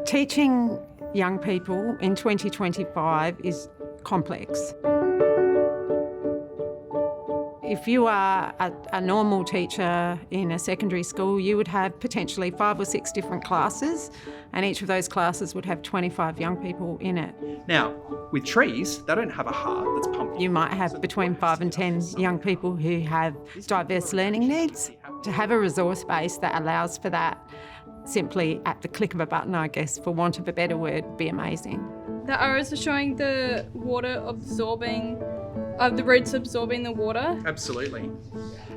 Teaching young people in 2025 is complex. If you are a normal teacher in a secondary school, you would have potentially 5 or 6 different classes, and each of those classes would have 25 young people in it. Now, with trees, they don't have a heart that's pumping. You might have between 5 and 10 young people who have diverse learning needs. To have a resource base that allows for that simply at the click of a button, I guess, for want of a better word, would be amazing. The arrows are showing the water absorbing, the roots absorbing the water. Absolutely.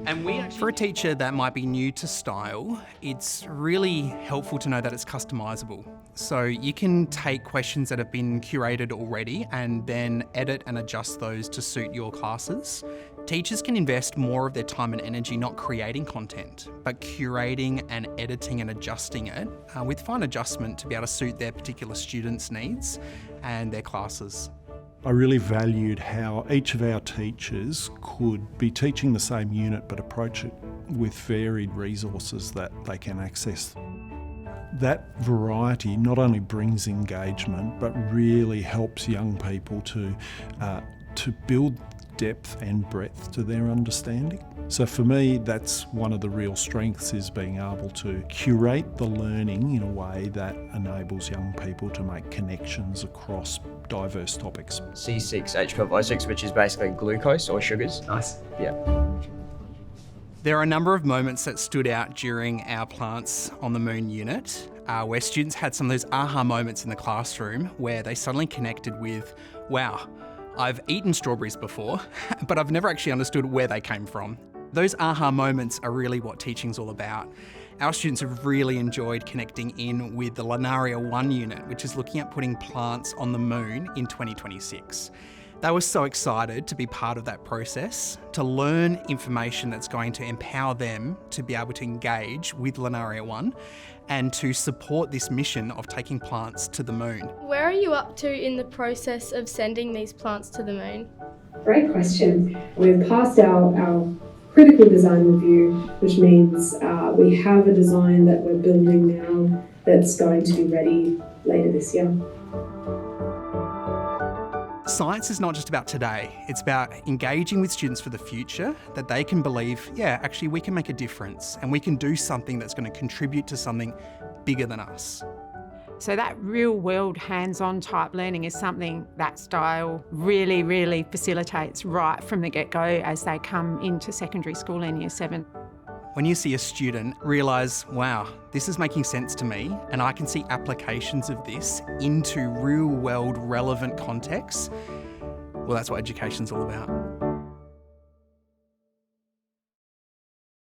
And for a teacher that might be new to Stile, it's really helpful to know that it's customisable. So you can take questions that have been curated already and then edit and adjust those to suit your classes. Teachers can invest more of their time and energy not creating content, but curating and editing and adjusting it with fine adjustment to be able to suit their particular students' needs and their classes. I really valued how each of our teachers could be teaching the same unit but approach it with varied resources that they can access. That variety not only brings engagement but really helps young people to build depth and breadth to their understanding. So for me, that's one of the real strengths, is being able to curate the learning in a way that enables young people to make connections across diverse topics. C6H12O6, which is basically glucose or sugars. nice. Yeah. There are a number of moments that stood out during our Plants on the Moon unit, where students had some of those aha moments in the classroom where they suddenly connected with, wow, I've eaten strawberries before, but I've never actually understood where they came from. Those aha moments are really what teaching's all about. Our students have really enjoyed connecting in with the Lunaria One unit, which is looking at putting plants on the moon in 2026. They were so excited to be part of that process, to learn information that's going to empower them to be able to engage with Lunaria One and to support this mission of taking plants to the moon. Where are you up to in the process of sending these plants to the moon? Great question. We've passed our critical design review, which means we have a design that we're building now that's going to be ready later this year. Science is not just about today, it's about engaging with students for the future, that they can believe, yeah, actually we can make a difference and we can do something that's going to contribute to something bigger than us. So that real world hands-on type learning is something that Stile really, really facilitates right from the get-go as they come into secondary school in Year 7. When you see a student realise, wow, this is making sense to me and I can see applications of this into real world relevant contexts, well, that's what education's all about.